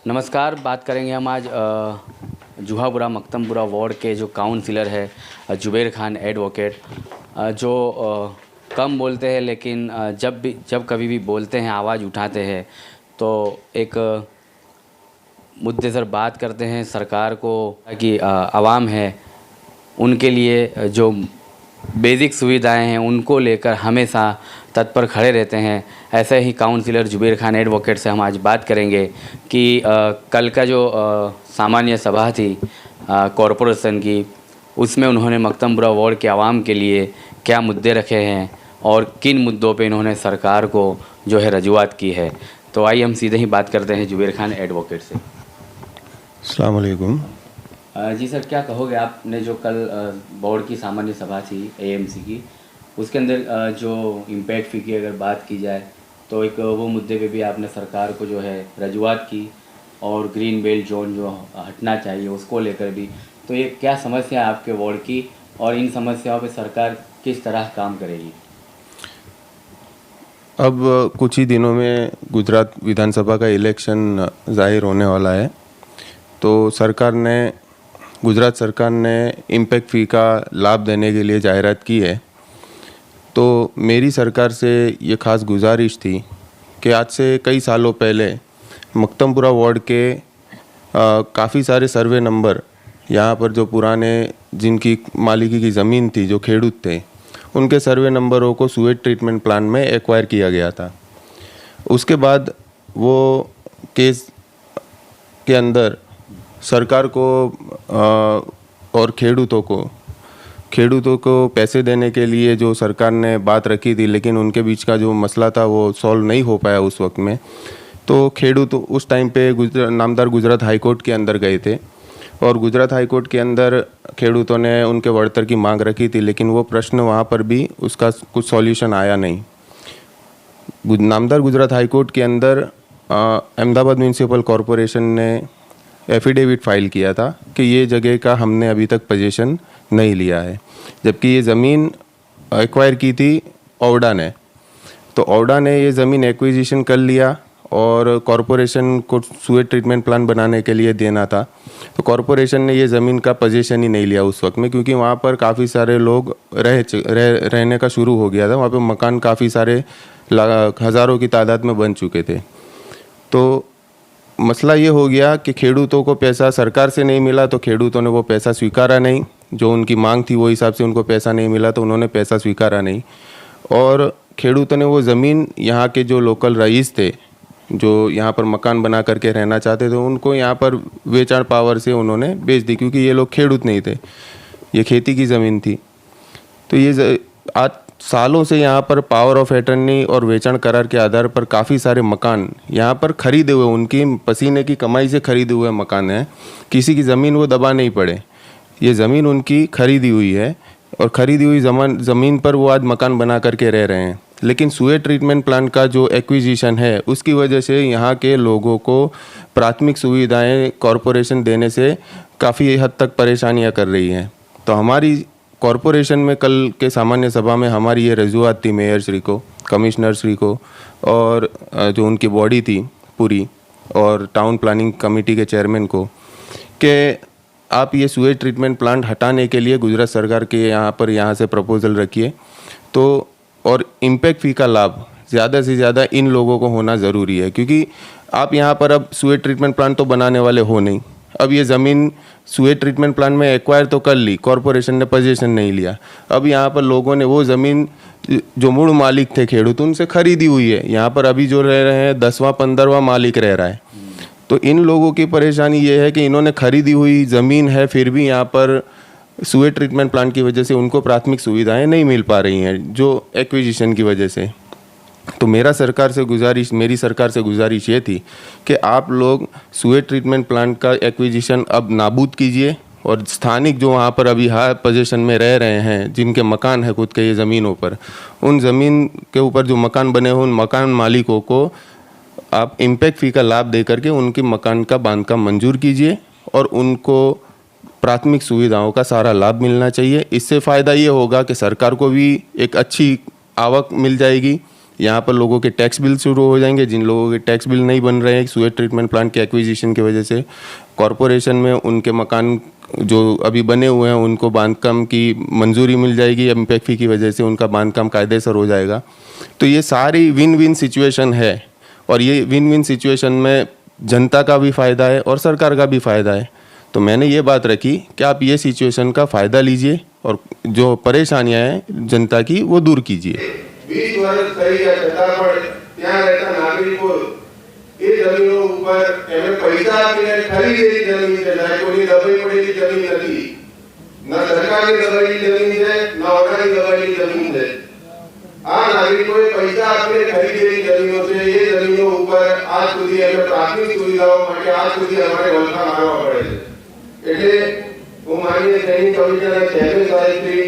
नमस्कार। बात करेंगे हम आज जुहापुरा मकतमपुरा वार्ड के जो काउंसिलर है जुबैर खान एडवोकेट, जो कम बोलते हैं लेकिन जब कभी भी बोलते हैं, आवाज़ उठाते हैं तो एक मुद्दे पर बात करते हैं सरकार को कि आवाम है उनके लिए जो बेसिक सुविधाएं हैं उनको लेकर हमेशा तत्पर खड़े रहते हैं। ऐसे ही काउंसिलर जुबैर खान एडवोकेट से हम आज बात करेंगे कि कल का जो सामान्य सभा थी कॉरपोरेशन की, उसमें उन्होंने मकतमपुरा वार्ड के आवाम के लिए क्या मुद्दे रखे हैं और किन मुद्दों पे इन्होंने सरकार को जो है रजूआत की है। तो आइए हम सीधे ही बात करते हैं जुबैर खान एडवोकेट से। अस्सलाम वालेकुम। जी सर, क्या कहोगे आपने जो कल बोर्ड की सामान्य सभा थी एएमसी की, उसके अंदर जो इम्पैक्ट फ़ी की अगर बात की जाए तो एक वो मुद्दे पे भी आपने सरकार को जो है रजूआत की और ग्रीन बेल्ट जोन जो हटना चाहिए उसको लेकर भी। तो ये क्या समस्या है आपके वार्ड की और इन समस्याओं पे सरकार किस तरह काम करेगी? अब कुछ ही दिनों में गुजरात विधानसभा का इलेक्शन जाहिर होने वाला है, तो गुजरात सरकार ने इम्पैक्ट फ़ी का लाभ देने के लिए जाहिरात की है। तो मेरी सरकार से ये ख़ास गुजारिश थी कि आज से कई सालों पहले मकतमपुरा वार्ड के काफ़ी सारे सर्वे नंबर यहाँ पर जो पुराने जिनकी मालिकी की ज़मीन थी, जो खेडूत थे, उनके सर्वे नंबरों को सुएज ट्रीटमेंट प्लांट में एक्वायर किया गया था। उसके बाद वो केस के अंदर सरकार को और खेडूतों को पैसे देने के लिए जो सरकार ने बात रखी थी, लेकिन उनके बीच का जो मसला था वो सॉल्व नहीं हो पाया उस वक्त में। तो खेडूत उस टाइम पे नामदार गुजरात हाई कोर्ट के अंदर गए थे और गुजरात हाई कोर्ट के अंदर खेडूतों ने उनके बढ़तर की मांग रखी थी, लेकिन वो प्रश्न वहाँ पर भी उसका कुछ सॉल्यूशन आया नहीं। नामदार गुजरात हाई कोर्ट के अंदर अहमदाबाद म्यूनसिपल कॉरपोरेशन ने एफिडेविट फाइल किया था कि ये जगह का हमने अभी तक पोजीशन नहीं लिया है, जबकि ये ज़मीन एक्वायर की थी ओवडा ने। तो ओवडा ने ये ज़मीन एक्विजिशन कर लिया और कॉरपोरेशन को सुएज ट्रीटमेंट प्लांट बनाने के लिए देना था। तो कॉरपोरेशन ने ये ज़मीन का पोजीशन ही नहीं लिया उस वक्त में, क्योंकि वहाँ पर काफ़ी सारे लोग रहने का शुरू हो गया था। वहाँ पे मकान काफ़ी सारे हज़ारों की तादाद में बन चुके थे। तो मसला ये हो गया कि खेडूतों को पैसा सरकार से नहीं मिला, तो खेडूतों ने वो पैसा स्वीकारा नहीं। जो उनकी मांग थी वो हिसाब से उनको पैसा नहीं मिला, तो उन्होंने पैसा स्वीकारा नहीं। और खेडूतों ने वो ज़मीन यहाँ के जो लोकल रईस थे, जो यहाँ पर मकान बना करके रहना चाहते थे, उनको यहाँ पर वेचाण पावर से उन्होंने बेच दी, क्योंकि ये लोग खेडूत नहीं थे, ये खेती की ज़मीन थी। तो ये आज सालों से यहाँ पर पावर ऑफ अटर्नी और वेचाण करार के आधार पर काफ़ी सारे मकान यहाँ पर खरीदे हुए, उनकी पसीने की कमाई से खरीदे हुए मकान हैं। किसी की ज़मीन वो दबा नहीं पड़े, ये ज़मीन उनकी खरीदी हुई है और ख़रीदी हुई ज़मीन पर वो आज मकान बना करके रह रहे हैं। लेकिन सुएज ट्रीटमेंट प्लांट का जो एक्विजिशन है उसकी वजह से यहाँ के लोगों को प्राथमिक सुविधाएं कॉरपोरेशन देने से काफ़ी हद तक परेशानियाँ कर रही हैं। तो हमारी कॉरपोरेशन में कल के सामान्य सभा में हमारी ये रजूआत थी मेयर श्री को, कमिश्नर श्री को और जो उनकी बॉडी थी पूरी, और टाउन प्लानिंग कमेटी के चेयरमैन को, कि आप ये सुएज ट्रीटमेंट प्लांट हटाने के लिए गुजरात सरकार के यहाँ से प्रपोजल रखिए। तो और इम्पैक्ट फ़ी का लाभ ज़्यादा से ज़्यादा इन लोगों को होना ज़रूरी है, क्योंकि आप यहाँ पर अब सुएज ट्रीटमेंट प्लांट तो बनाने वाले हो नहीं। अब ये ज़मीन सुएज ट्रीटमेंट प्लांट में एक्वायर तो कर ली, कॉरपोरेशन ने पोजीशन नहीं लिया। अब यहाँ पर लोगों ने वो ज़मीन जो मूल मालिक थे खेडूत, उनसे खरीदी हुई है। यहाँ पर अभी जो रह रहे हैं 10वां 15वां मालिक रह रहा है। तो इन लोगों की परेशानी ये है कि इन्होंने खरीदी हुई ज़मीन है, फिर भी यहाँ पर सुएज ट्रीटमेंट प्लांट की वजह से उनको प्राथमिक सुविधाएं नहीं मिल पा रही हैं, जो एक्विजिशन की वजह से। तो मेरी सरकार से गुजारिश ये थी कि आप लोग सुएज ट्रीटमेंट प्लांट का एक्विजिशन अब नाबूद कीजिए और स्थानिक जो वहाँ पर अभी हाई पोजीशन में रह रहे हैं, जिनके मकान है खुद के ये ज़मीनों पर, उन ज़मीन के ऊपर जो मकान बने हुए उन मकान मालिकों को आप इम्पैक्ट फ़ी का लाभ दे करके उनके मकान का बांधकाम मंजूर कीजिए और उनको प्राथमिक सुविधाओं का सारा लाभ मिलना चाहिए। इससे फ़ायदा ये होगा कि सरकार को भी एक अच्छी आवक मिल जाएगी यहाँ पर लोगों के टैक्स बिल शुरू हो जाएंगे। जिन लोगों के टैक्स बिल नहीं बन रहे हैं सुएज ट्रीटमेंट प्लांट के एक्विजिशन की वजह से, कॉरपोरेशन में उनके मकान जो अभी बने हुए हैं उनको बांधकाम की मंजूरी मिल जाएगी, इम्पैक्ट फी की वजह से उनका बांधकाम कायदेसर हो जाएगा। तो ये सारी विन विन सिचुएशन है, और ये विन विन सिचुएशन में जनता का भी फ़ायदा है और सरकार का भी फ़ायदा है। तो मैंने ये बात रखी कि आप ये सिचुएशन का फ़ायदा लीजिए और जो परेशानियां हैं जनता की वो दूर कीजिए। 20 વર્ષ થઈ ગયા છતાં પણ ત્યાં રહેતા નાગરિકો એ જમીનો ઉપર એમને પૈસા આપીને ખરીદેલી જમીન છે, ના કોઈ દબાઈ પડેલી જમીન નથી, ના સરકારની દબાયેલી જમીન છે, ના ઓનાની દબાયેલી જમીન છે। આ નાગરિકોએ પૈસા આપીને ખરીદેલી જમીનો છે, એ જમીનો ઉપર આજ સુધી એમને પ્રાથમિક સુવિધાઓ માટે આજ સુધી અમારે વલખા મારવા પડે છે। એટલે હું માનીય ટ્રેનિંગ કમિશનરના ચેરમેન સાહેબશ્રી,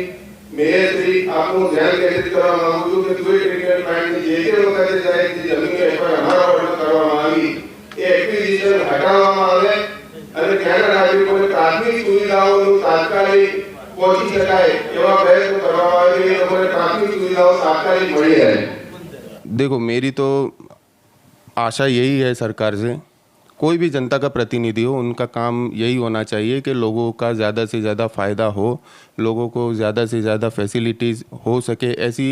મેયરશ્રી આપનું ધ્યાન કેન્દ્રિત કરવા માંગુ છું કે સુએજ ટ્રીટમેન્ટ પ્લાન્ટની જે તે વખતે સાહેબ જે જમીનની એફઆઈઆર અમારા વડે કરવામાં આવી એ એક્વિઝિશન હટાવવામાં આવે અને ત્યાંના નાગરિકોને પ્રાથમિક સુવિધાઓનું તાત્કાલિક પહોંચી શકાય એવા પ્રયત્નો કરવામાં આવે કે એ લોકોને પ્રાથમિક સુવિધાઓ તાત્કાલિક મળી રહે। देखो, मेरी तो आशा यही है सरकार से, कोई भी जनता का प्रतिनिधि हो उनका काम यही होना चाहिए कि लोगों का ज़्यादा से ज़्यादा फ़ायदा हो, लोगों को ज़्यादा से ज़्यादा फैसिलिटीज़ हो सके, ऐसी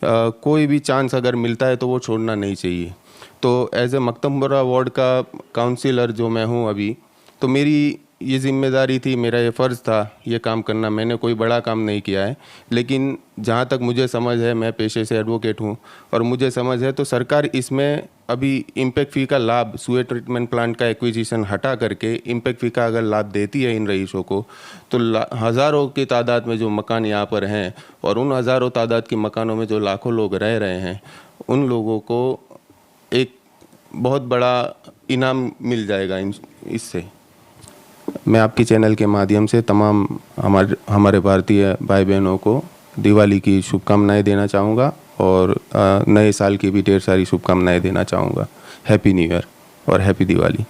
कोई भी चांस अगर मिलता है तो वो छोड़ना नहीं चाहिए। तो एज ए मकतमपुरा वार्ड का काउंसिलर जो मैं हूँ अभी, तो मेरी ये जिम्मेदारी थी, मेरा ये फ़र्ज़ था ये काम करना। मैंने कोई बड़ा काम नहीं किया है, लेकिन जहाँ तक मुझे समझ है, मैं पेशे से एडवोकेट हूँ और मुझे समझ है, तो सरकार इसमें अभी इम्पैक्ट फ़ी का लाभ, सुएज ट्रीटमेंट प्लांट का एक्विजिशन हटा करके इम्पैक्ट फ़ी का अगर लाभ देती है इन रईसों को, तो हज़ारों की तादाद में जो मकान यहाँ पर हैं और उन हज़ारों तादाद के मकानों में जो लाखों लोग रह रहे हैं, उन लोगों को एक बहुत बड़ा इनाम मिल जाएगा इससे। मैं आपके चैनल के माध्यम से तमाम हमारे भारतीय भाई बहनों को दिवाली की शुभकामनाएं देना चाहूँगा और नए साल की भी ढेर सारी शुभकामनाएं देना चाहूँगा। हैप्पी न्यू ईयर और हैप्पी दिवाली।